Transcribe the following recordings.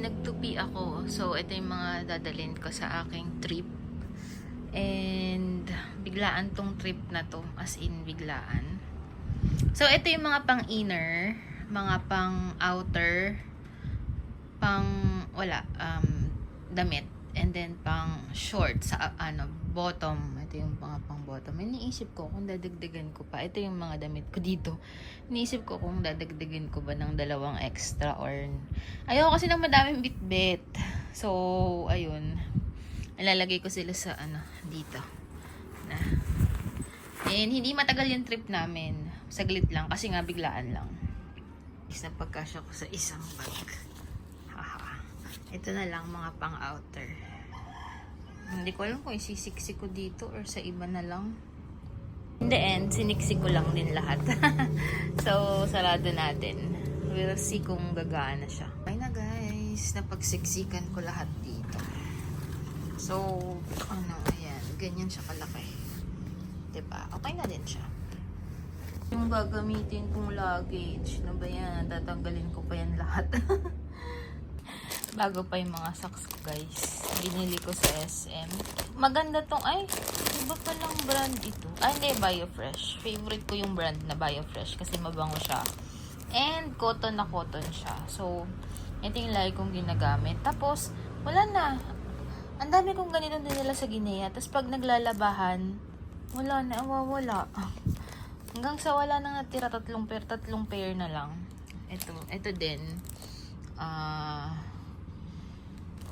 nagtupi ako. So, ito yung mga dadalhin ko sa aking trip. And, biglaan tong trip na to. As in, biglaan. So, ito yung mga pang-inner, mga pang-outer, damit. And then, pang-short sa, bottom. Ito yung mga pang-bottom. Iniisip ko kung dadagdagan ko pa. Ito yung mga damit ko dito. Iniisip ko kung dadagdagan ko ba ng 2 extra or... Ayoko kasi ng madaming bitbit. So, ayun. Ilalagay ko sila sa, dito. Na. And, hindi matagal yung trip namin. Saglit lang. Kasi nga, biglaan lang. Napagkasya ko sa isang bag. Haha. Ito na lang mga pang-outer. Hindi ko alam kung isisiksi ko dito or sa iba na lang. In the end, siniksi ko lang din lahat. So, sarado natin. We'll see kung gagana siya. Okay na guys, napagsiksikan ko lahat dito. So, ayan, ganyan siya kalaki. Diba? Okay na din siya. Yung gagamitin kong luggage, na ba yan? Tatanggalin ko pa yan lahat. Bago pa yung mga socks ko guys. Binili ko sa SM. Maganda tong, iba palang brand ito. Hindi, Biofresh. Favorite ko yung brand na Biofresh kasi mabango siya. And cotton na cotton siya. So, ito yung lagi kong ginagamit. Tapos, wala na. Ang dami kong ganito din nila sa Ginea. Tapos pag naglalabahan, wala na, wala. Hanggang sa wala nang natira, tatlong pair na lang. Ito din.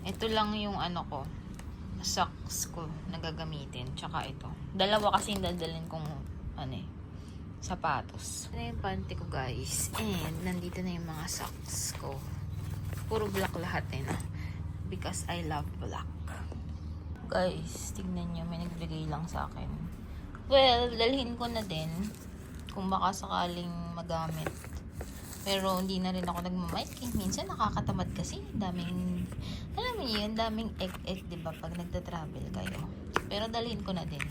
Ito lang yung ko, socks ko na gagamitin. Tsaka ito. Dalawa kasi yung dadalhin kong, sapatos. Ito na yung panty ko guys. And, nandito na yung mga socks ko. Puro black lahat na. Because I love black. Guys, tignan nyo. May nagbigay lang sa akin. Well, dalhin ko na din. Kung baka sakaling magamit. Pero hindi na rin ako nagmamike. Minsan nakakatamad kasi. Daming, alam niyo yun, daming egg, diba? Pag nagta-travel kayo. Pero dalhin ko na din.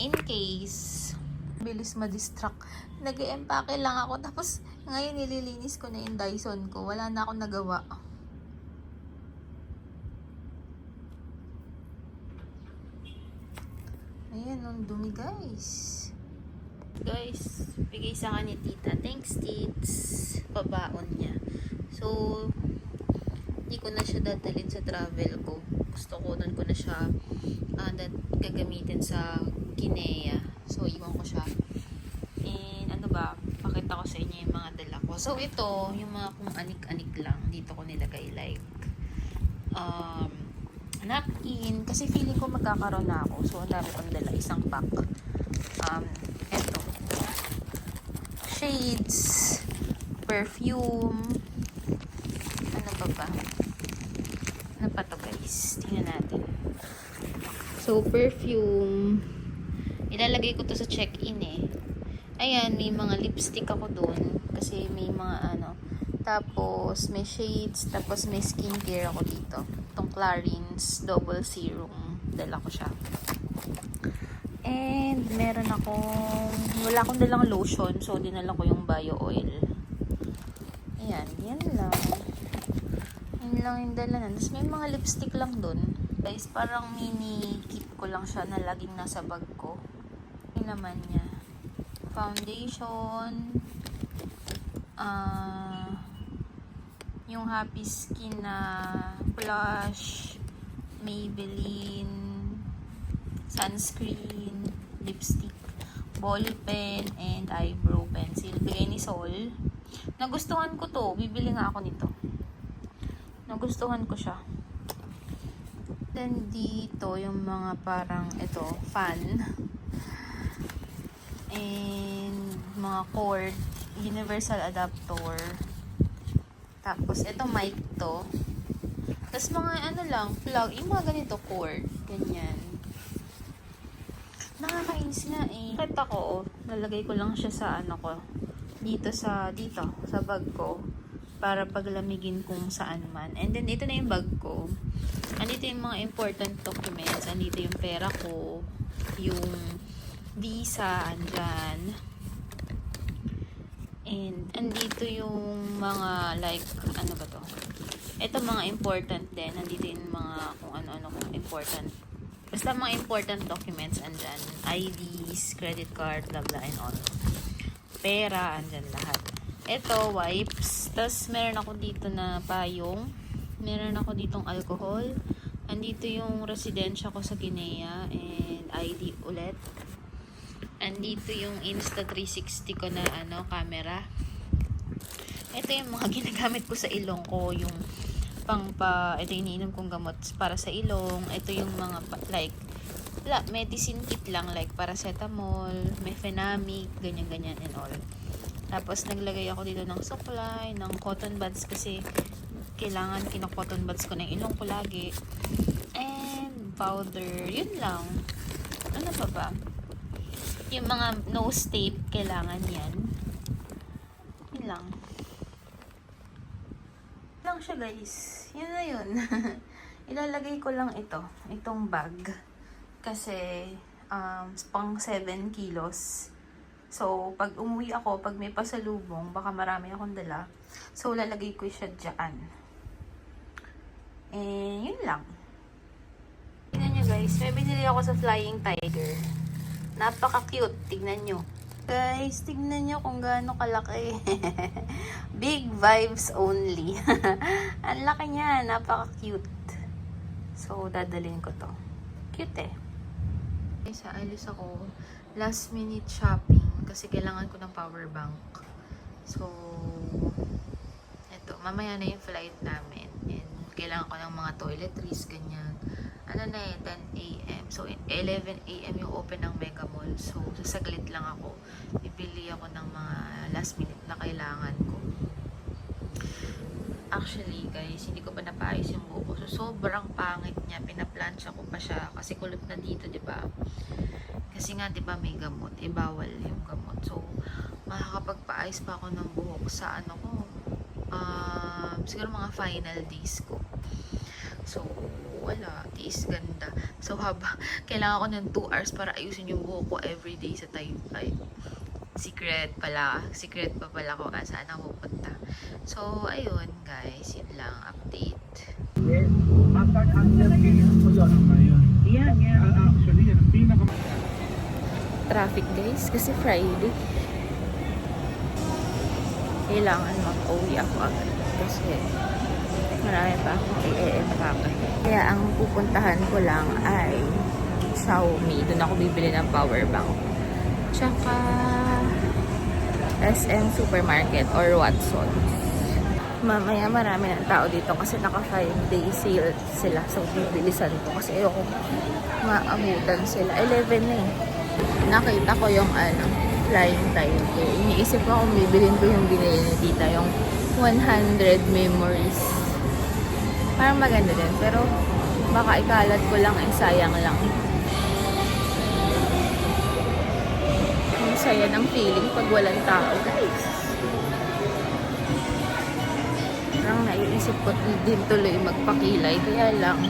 In case, bilis ma-distract. Nag-e-empake lang ako. Tapos, ngayon nililinis ko na yung Dyson ko. Wala na akong nagawa. Ayan, ang dumi guys. Guys, bigay sa akin ni tita. Thanks, tits. Pabaon niya. So, hindi ko na siya dadalhin sa travel ko. Gusto ko, doon ko na siya gagamitin sa Ginea. So, iwan ko siya. And, pakita ko sa inyo yung mga dala ko. So, ito, yung mga kung anik-anik lang. Dito ko nilagay like, napkin. Kasi feeling ko magkakaroon na ako. So, ang dami kong dala. Isang pack. Eto. Shades. Perfume. Ano pa? Ano pa to guys? Tingnan natin. So, perfume. Ilalagay ko to sa check-in Ayan, may mga lipstick ako doon. Kasi may mga Tapos, may shades. Tapos, may skincare ako dito. Itong Clarins Double Serum. Dala ko siya. And, wala akong dalang lotion. So, dinala ko yung bio oil. Ayan, yan lang. Yan lang yung dala na. Tapos, may mga lipstick lang doon. Guys, parang mini kit ko lang siya na laging nasa bag ko. Yung naman niya. Foundation. Yung Happy Skin na blush, Maybelline, sunscreen, lipstick, ball pen, and eyebrow pencil. Bigay ni Sol. Nagustuhan ko to. Bibili nga ako nito. Nagustuhan ko siya. Then, dito, yung mga parang, fan. And, mga cord, universal adapter. Tapos, ito mic to. Tapos, mga plug. Yung mga ganito, cord. Ganyan. Nakakainis nga Kahit ako, nalagay ko lang siya sa dito sa bag ko. Para paglamigin kung saan man. And then, ito na yung bag ko. Andito yung mga important documents. Andito yung pera ko. Yung visa, andyan. And, andito yung mga, like, ano ba to? Ito mga important din. Nandito yung mga kung ano-ano kung important. Basta mga important documents andyan. IDs, credit card, blah blah and all. Pera, andyan lahat. Ito, wipes. Tapos meron ako dito na payong. Meron ako ditong alcohol. Andito yung residensya ko sa Guinea and ID ulit. Andito yung Insta360 ko na camera. Ito yung mga ginagamit ko sa ilong ko, yung ito yung iniinom kong gamot para sa ilong. Ito yung mga medicine kit lang like paracetamol, mefenamic, ganyan-ganyan and all. Tapos naglagay ako dito ng suklay, ng cotton buds kasi kailangan kino-cotton buds ko ng ilong ko lagi. And powder, yun lang. Ano pa ba? Yung mga nose tape, kailangan yan. Yun lang. Lang siya guys. Yun na yun. Ilalagay ko lang itong bag. Kasi pang 7 kilos. So, pag umuwi ako, pag may pasalubong, baka marami akong dala. So, lalagay ko siya dyan. And yun lang. Tignan nyo guys, may binili ako sa Flying Tiger. Napaka-cute. Tignan nyo. Guys, tignan nyo kung gaano kalaki. Big vibes only. Ang laki niya. Napaka-cute. So, dadalhin ko to. Cute eh. Guys, aalis ako. Last minute shopping. Kasi kailangan ko ng power bank. So, eto. Mamaya na yung flight namin. And kailangan ko ng mga toiletries, ganyan. Ano na 10 a.m. So, 11 a.m. yung open ng Mega Mall. So, sasaglit lang ako. Bibili ako ng mga last minute na kailangan ko. Actually, guys, hindi ko pa napaayos yung buhok ko. So, sobrang pangit niya. Pinaplansya ko pa siya. Kasi kulot na dito, diba? Kasi nga, diba, may gamot. Bawal yung gamot. So, makakapagpaayos pa ako ng buhok sa siguro mga final days ko. So, wala. Tiis ganda. So, kailangan ko ng 2 hours para ayusin yung buhok ko everyday sa Taytay. Secret pala. Secret pa pala ko saan ako pupunta. So, ayun guys. Yun lang. Update. Traffic guys. Kasi Friday. Kailangan mag-uwi ako agad. Kasi marami pa akong i-empakan. Kaya ang pupuntahan ko lang ay Xiaomi. Doon ako bibili ng power bank. Tsaka SM Supermarket or Watsons. Mamaya marami ng tao dito kasi naka 5-day sale sila. So bibilisan ko kasi ayoko maabutan sila. 11 na eh. Nakita ko yung Flying Tiger. Iniisip ko kung bibilin ko yung binili ni tita, yung 100 memories. Parang maganda din. Pero baka ikalat ko lang ay sayang lang. Ang saya ng feeling pag walang tao, guys. Parang naiisip ko din tuloy magpakilay. Kaya lang,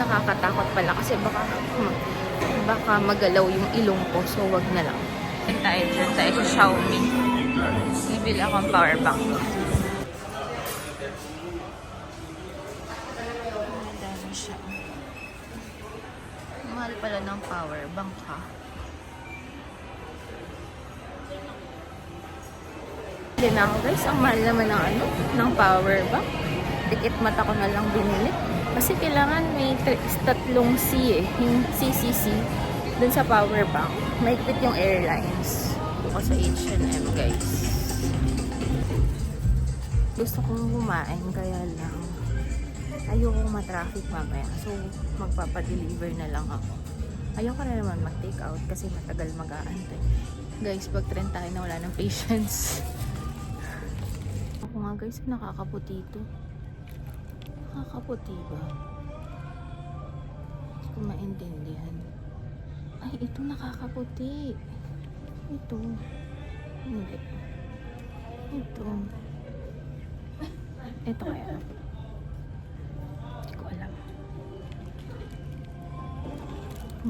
nakakatakot pala kasi baka magalaw yung ilong ko. So, wag na lang. Tayo sa Xiaomi. Bibili akong power bank. Madami siya. Mahal pala ng power bank ha. Hindi na ako guys. Ang mahal naman ng power bank. Tikit mata ko na lang binili. Kasi kailangan may 3 C eh. Yung CCC. Dun sa power bank. Mahigpit yung airlines. Ako sa H&M guys. Gusto kong kumain kaya lang ayokong matraffic mamaya. So magpapadeliver na lang ako. Ayoko na naman mag-take out kasi matagal mag-aantay. Guys, pag-trend tayo na wala ng patience. Ako nga guys, nakakaputi ito. Nakakaputi ba? Hindi ko maintindihan. Ay, ito nakakaputi. Ito. Hindi. Ito. Ito kaya. Hindi ko alam.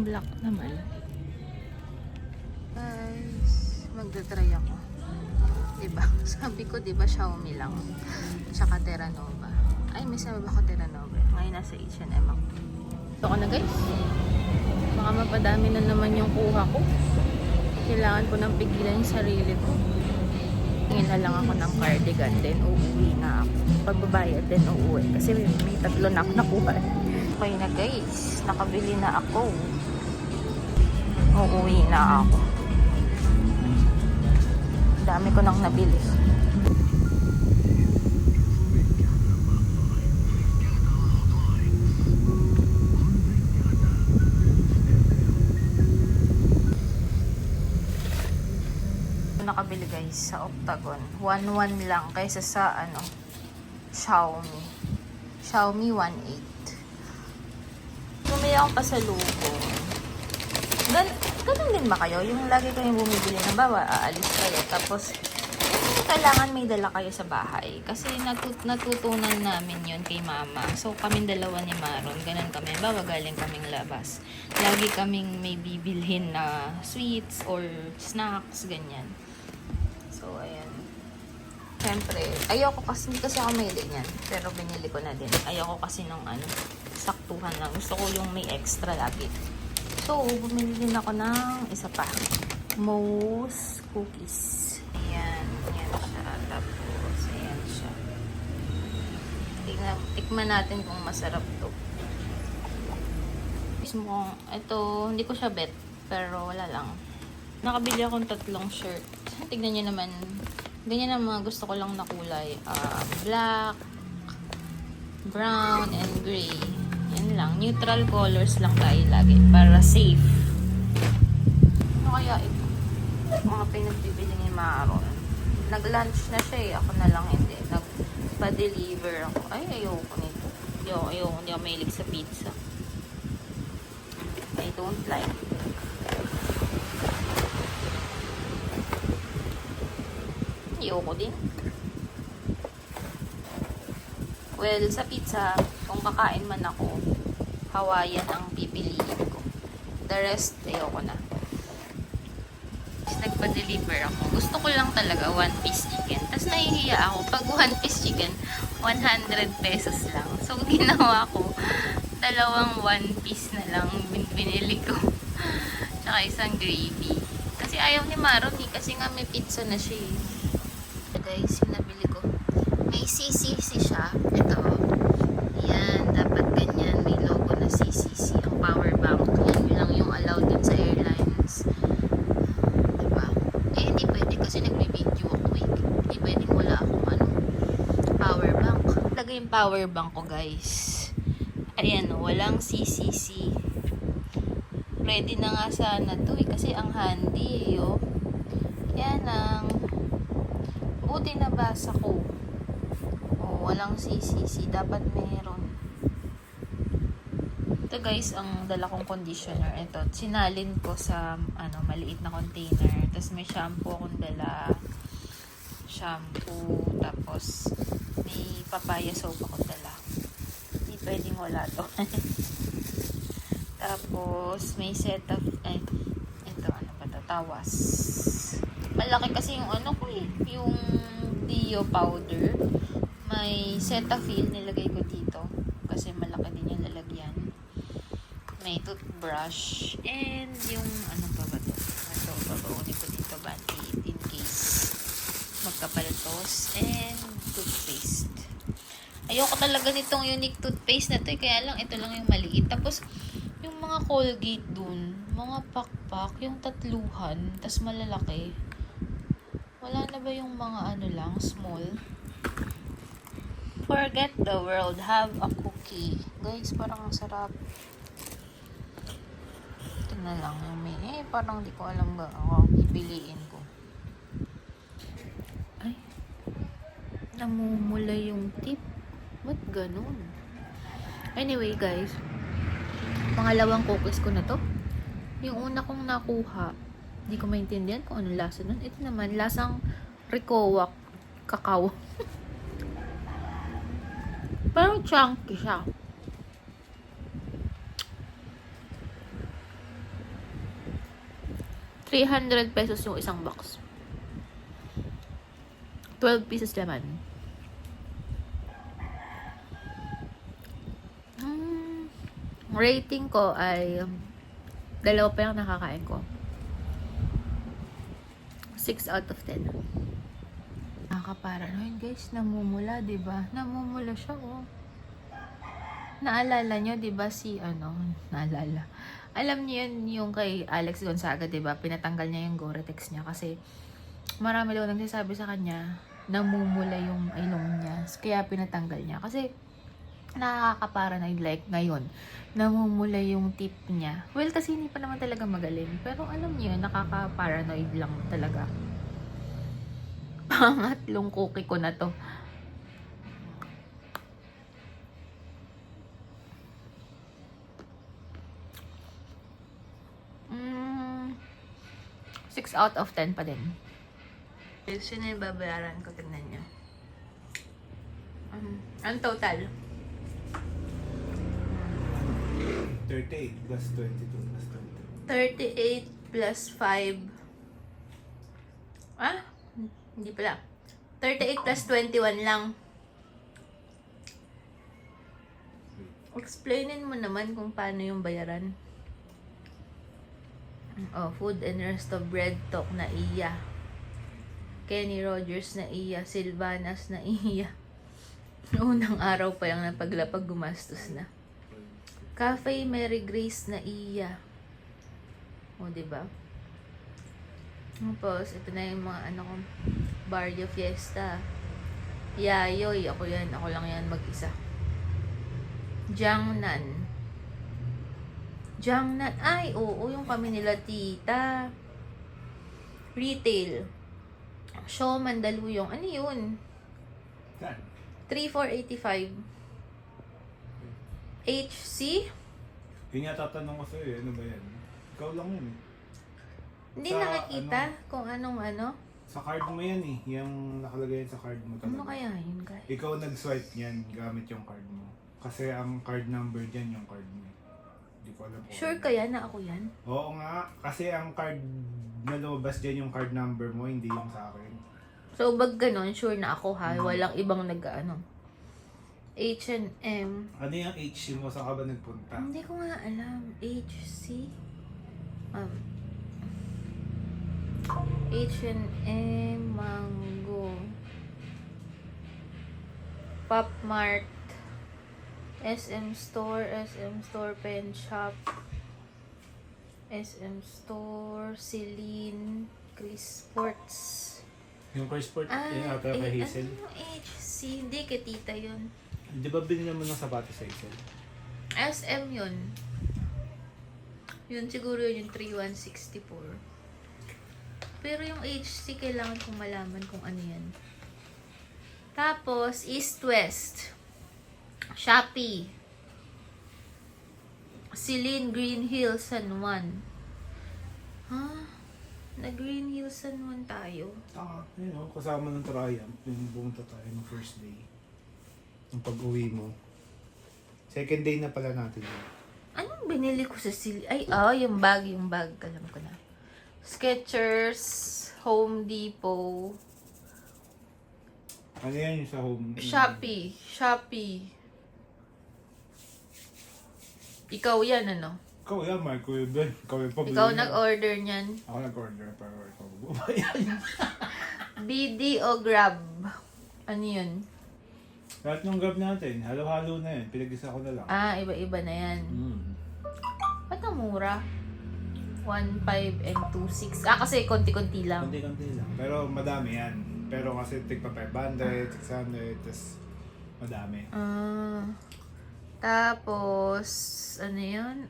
Black naman. Guys, magdadry ako. Diba? Sabi ko, diba, Xiaomi lang. Tsaka Terra Nova. Ay, may sama ba ako tinanong? Ngayon nasa H&M ako. Ito ko na guys. Baka mapadami na naman yung kuha ko. Kailangan ko nang pigilan yung sarili ko. Tingin na lang ako ng cardigan, then uuwi na ako. Pagbabayad, then uuwi. Kasi may 3 na ako nakuha. Okay na guys, nakabili na ako. Uuwi na ako. Dami ko nang nabili. Nakabili guys sa Octagon. 1.1 lang kaysa sa ano, Xiaomi. Xiaomi 1.8. Bumili ako pa sa Lugo. Ganun din ba kayo? Yung lagi kayong bumibili na bawa, aalis kayo. Tapos, kailangan may dala kayo sa bahay. Kasi natutunan namin yun kay mama. So, kaming dalawa ni Maron. Ganun kami. Bawa, galing kaming labas. Lagi kaming may bibilhin na sweets or snacks, ganyan. So, ayan. Siyempre, ayoko kasi, hindi kasi ako mahilig yan. Pero binili ko na din. Ayoko kasi nung ano, saktuhan lang. Gusto ko yung may extra lagi. So, bumili din ako ng isa pa. Mousse cookies. Ayan. Ayan siya. Tapos, ayan siya. Tikman natin kung masarap to. Mismo, ito, hindi ko siya bet. Pero wala lang. Nakabili akong 3 shirt. Tignan nyo naman. Ganyan ang mga gusto ko lang na kulay. Black, brown, and gray. Yan lang. Neutral colors lang tayo lagi. Para safe. Ano kaya ito? Mga pinagbibili ni Maron. Nag-lunch na siya eh. Ako na lang hindi. Nagpa-deliver ako. Ay, ayoko nito. Hindi ako mahilig sa pizza. I don't like it. Ayoko din. Well, sa pizza, kung kakain man ako, Hawaiian ang pipiliin ko. The rest, ayoko na. Nagpa-deliver ako. Gusto ko lang talaga 1-piece chicken. Tapos nahihiya ako. Pag 1-piece chicken, 100 pesos lang. So, ginawa ko, 2 1-piece na lang binili ko. Tsaka isang gravy. Kasi ayaw ni Maron eh. Kasi nga may pizza na siya eh. Guys, yung nabili ko. May CCC siya. Ito. Yan. Dapat ganyan. May logo na CCC. Ang power bank. Yan lang yung allowed din sa airlines. Diba? Eh, hindi pwede kasi nagbe-video ako eh. Hindi pwedeng wala akong power bank. Lagay yung power bank ko guys. Ayan o. Walang CCC. Ready na nga sana to eh. Kasi ang handy eh. Oh. Yan ang buti na basa ko. Oh, walang CCC. Dapat meron. Ito guys, ang dala kong conditioner. Ito, sinalin ko sa maliit na container. Tapos may shampoo akong dala. Shampoo. Tapos may papaya soap akong dala. Hindi pwedeng wala to. Tapos may set of ito, ano ba to? Tawas. Malaki kasi yung ko eh. Yung Dio powder. May Cetaphil nilagay ko dito. Kasi malaki din yung lalagyan. May toothbrush. And yung ano pa ba to? Ito, babaunin ko dito Band-Aid in case magkapaltos. And toothpaste. Ayoko talaga nitong unique toothpaste na to. Kaya lang, ito lang yung maliit. Tapos, yung mga Colgate dun, mga pakpak, yung 3, tas malalaki. Wala na ba yung mga lang, small? Forget the world, have a cookie. Guys, parang ang sarap. Ito na lang yung may, parang di ko alam ba ako pipiliin ko. Ay, namumula yung tip. Ba't ganun? Anyway, guys, pangalawang cookies ko na to. Yung una kong nakuha, hindi ko maintindihan kung anong lasa nun. Ito naman, lasang Ricoa Cacao. Parang chunky siya. ₱300 yung isang box. 12 pieces naman. Rating ko ay dalawa pa yung nakakain ko. 6 out of 10. Nakakaparanoid guys, namumula, 'di ba? Namumula siya, oh. Naalala nyo, 'di ba naalala. Alam niyo yun yung kay Alex Gonzaga, 'di ba? Pinatanggal niya yung Gore-Tex niya kasi marami daw nagsasabi sa kanya namumula yung ilong niya. Kaya pinatanggal niya kasi nakaka-paranoid like ngayon. Namumula yung tip niya. Well, kasi hindi pa naman talaga magaling. Pero alam niyo, nakaka-paranoid lang talaga. Pangatlong cookie ko na to. Mm, 6 out of 10 pa din. Sino yung babayaran ko? Tignan nyo. Ang total? 38 plus 22 plus 38 plus 5. Ah? Hindi pala. 38 plus 21 lang. Explainin mo naman kung paano yung bayaran. Oh, Food and Resto Bread Talk na iya. Kenny Rogers na iya. Silvanas na iya. Unang araw pa yung napaglapag gumastos na. Cafe Mary Grace na iya. O, diba? Tapos, ito na yung mga ko. Barrio Fiesta. Yayoy. Ako yan. Ako lang yan mag-isa. Jiangnan. Jiangnan. Ay, oo. Yung kami nila tita. Retail. Show Mandaluyong. Ano yun? 3,485. HC? Yun nga tatanong ko sa'yo, ano ba yan? Ikaw lang yun. Hindi Sa nakikita kung anong ano. Sa card mo yan eh. Yung nakalagay yan sa card mo talaga. Ano kaya yun, guys? Ikaw nag-swipe yan gamit yung card mo. Kasi ang card number dyan yung card mo. Hindi ko alam. Sure kaya na ako yan? Oo nga. Kasi ang card na lumabas dyan yung card number mo, hindi yung sa akin. So, bag ganon, sure na ako ha. Walang ibang nag-ano. H&M. Ano yung HC mo? Saan ka ba nagpunta? Hindi ko nga alam. HC? H&M, Mango. Pop Mart. SM Store, Pen Shop. SM Store, Celine, Chris Sports. Yung Chris Sport, yung ata kay Hazel. Ano yung HC? Hindi, kay tita yun. Di ba binili mo ng sapatos sa Hazel? SM yun. Yun siguro yun yung 3164. Pero yung HC, kailangan kong malaman kung ano yan. Tapos, East-West. Shopee. Celine Green Hills San Juan. Ha? Na Green Hills San Juan tayo. Yun o, kasama ng Triumph. Yung bumunta tayo ng first day. Yung pag-uwi mo. Second day na pala natin yun. Anong binili ko sa Celine? Ay, yung bag. Alam ko na. Skechers, Home Depot, Ano yan yung sa home? Shopee. Ikaw yan, ano? Ikaw yan, Marco. Ikaw yung pabili. Ikaw nag-order niyan. Ako nag-order, pero ikaw bumayan. BD o Grab? Ano yun? Lahat ng grab natin, halo-halo na yun. Pinag-isa ko na lang. Iba-iba na yan. Mm. Ba't ang mura? 1.5 and 2.6. Kasi konti-konti lang. Konti-konti lang. Pero madami yan. Pero kasi tigpa 500, 600, tas madami. Tapos, ano yun?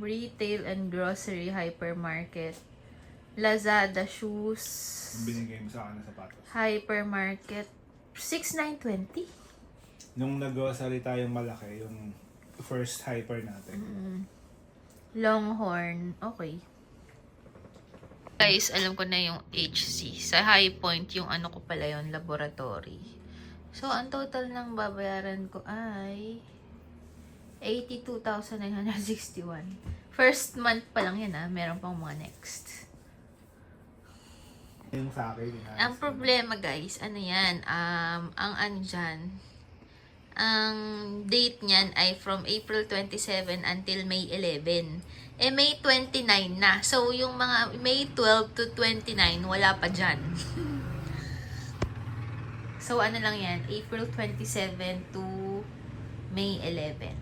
Retail and grocery hypermarket. Lazada shoes. Binigay mo sa akin ng sapatos. Hypermarket. 6,920? Nung nag-grocery tayong malaki, yung first hyper natin. Longhorn. Okay. Guys, alam ko na yung HC. Sa High Point, yung ano ko pala yung laboratory. So, ang total ng babayaran ko ay 82,961. First month pa lang yan Meron pang mga next. Yung sa akin. Ang problema guys, ano yan? Ang ano dyan, ang date niyan ay from April 27 until May 11. Eh, May 29 na. So, yung mga May 12 to 29, wala pa dyan. So, ano lang yan? April 27 to May 11.